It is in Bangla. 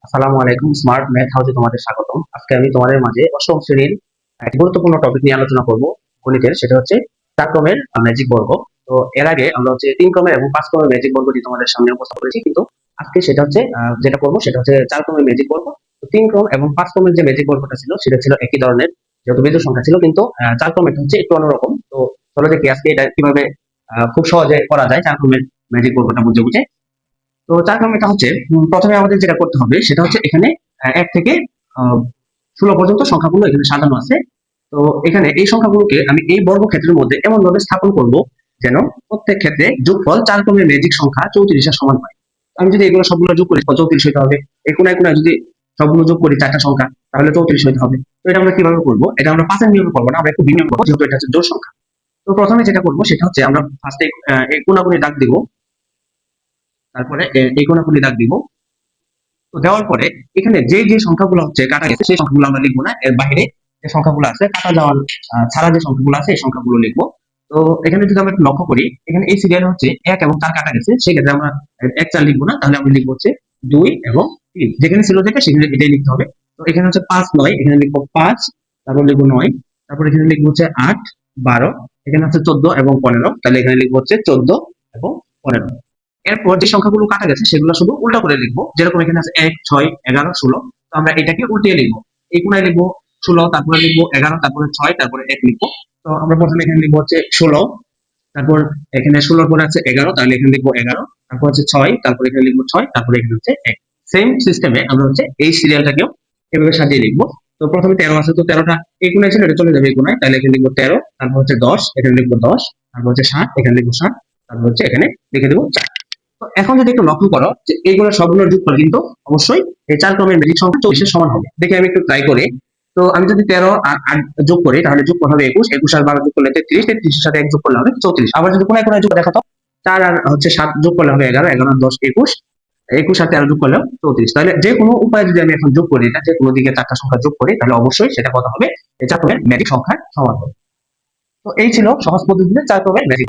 আসসালামু আলাইকুম, স্মার্ট ম্যাথ হাউসে তোমাদের স্বাগতম। আজকে আমি তোমাদের মাঝে অষ্টম শ্রেণীর এক গুরুত্বপূর্ণ টপিক নিয়ে আলোচনা করব গণিতের, সেটা হচ্ছে 4 ক্রমের ম্যাজিক বর্গ। তো এর আগে আমরা হচ্ছে 3 ক্রমের এবং 5 ক্রমের ম্যাজিক বর্গটি তোমাদের সামনে উপস্থাপন করেছি, কিন্তু আজকে সেটা হচ্ছে যেটা করব সেটা হচ্ছে 4 ক্রমের ম্যাজিক বর্গ। তো 3 ক্রম এবং 5 ক্রমের যে ম্যাজিক বর্গটা ছিল সেটা ছিল একই ধরনের, যেহেতু বিজোড় সংখ্যা ছিল, কিন্তু 4 ক্রমেরটা হচ্ছে একটু অন্যরকম। তো চলো দেখি আজকে এটা কিভাবে খুব সহজে করা যায় 4 ক্রমের ম্যাজিক বর্গটা বুঝে বুঝে। তো 4 ক্রমটা হচ্ছে প্রথমে আমাদের যেটা করতে হবে সেটা হচ্ছে এখানে 1 থেকে 16 পর্যন্ত সংখ্যাগুলো এখানে সাজানো আছে। তো এখানে এই সংখ্যাগুলোকে আমি এই বর্গক্ষেত্রের মধ্যে এমন ভাবে স্থাপন করব যেন প্রত্যেক ক্ষেত্রে যোগফল 4 ক্রমের ম্যাজিক সংখ্যা 34 এর সমান হয়। আমি যদি এগুলো সবগুলো যোগ করি 34 হতে হবে। এই কোনায় কোনায় যদি সবগুলো যোগ করি 4টা সংখ্যা, তাহলে 34 হতে হবে। তো এটা আমরা কিভাবে করব? এটা আমরা পাঁচের নিয়মে করবো না, আমরা একটু ভিন্ন করবো, যেহেতু এটা হচ্ছে জোড় সংখ্যা। তো প্রথমে যেটা করবো সেটা হচ্ছে আমরা ফার্স্টে এই কোনাগুলি দাগ দিব, তারপরে এই কোনাগুলি দাগ দিব। তো দেওয়ার পরে এখানে যে যে সংখ্যাগুলো হচ্ছে কাটা গেছে সেই সংখ্যাগুলো আমরা লিখবো না, এর বাইরে যে সংখ্যাগুলো আছে কাটা যাওয়ার ছাড়া যে সংখ্যাগুলো আছে এই সংখ্যাগুলো লিখবো। তো এখানে যদি আমরা একটু লক্ষ্য করি, এখানে এই সিরিয়াল হচ্ছে 1 এবং 4 কাটা গেছে, সেক্ষেত্রে আমরা 1 4 লিখবো না, তাহলে আমরা লিখবো হচ্ছে 2 এবং 3, যেখানে ছিল যেটা সেখানে এটাই লিখতে হবে। তো এখানে হচ্ছে 5 9, এখানে লিখবো 5, তারপর লিখবো 9, তারপর এখানে লিখবো হচ্ছে 8 12, এখানে হচ্ছে 14 এবং 15, তাহলে এখানে লিখবো হচ্ছে 14 এবং 15। এরপর যে সংখ্যাগুলো কাটা গেছে সেগুলো শুধু উল্টা করে লিখবো, যেরকম এখানে আছে 1 6 11 16, তো আমরা এটাকে উল্টিয়ে লিখবো। এই কোনায় লিখবো 16, তারপরে লিখবো 11, তারপরে 6, তারপরে 1 লিখবো। তো আমরা প্রথমে এখানে লিখবো হচ্ছে 16, তারপর এখানে 16 পরে আছে 11, তাহলে এখানে লিখবো 11, তারপর হচ্ছে 6, তারপর এখানে লিখবো 6, তারপরে এখানে হচ্ছে 1। সেম সিস্টেমে আমরা হচ্ছে এই সিরিয়ালটাকেও এভাবে সাজিয়ে লিখবো। তো প্রথমে 13 আছে, তো 13টা এই কোনায় ছিল, এটা চলে যাবে এই কোনায়, তাহলে এখানে লিখবো 13, তারপর হচ্ছে 10, এখানে লিখবো 10, তারপর হচ্ছে 7, এখানে লিখবো 7, তারপর হচ্ছে এখানে লিখে দেবো 4। তো এখন যদি একটু লক্ষ্য করো যে এইগুলো সবগুলোর যোগফল কিন্তু অবশ্যই এই 4 ক্রমের ম্যাজিক সংখ্যা 24 এর সমান হবে। দেখি আমি একটু ট্রাই করি। তো আমি যদি 13 আর 8 যোগ করি তাহলে যোগফল হবে 21, 21 আর 12 যোগ করলে 33, 33 এর সাথে 1 যোগ করলে হবে 34। আবার যদি কোনায় কোনায় যোগ দেখো তো 4 আর হচ্ছে 7 যোগ করলে হবে 11, 11 আর 10 21, 21 আর 13 যোগ করলে 34। তাহলে যে কোনো উপায়ে যদি আমি এখন যোগ করি, এটা যে কোনো দিকে 4টা সংখ্যা যোগ করি, তাহলে অবশ্যই সেটা কত হবে? এই 4 ক্রমের ম্যাজিক সংখ্যার সমান হবে। তো এই ছিল সহজ পদ্ধতিতে 4 ক্রমের ম্যাজিক।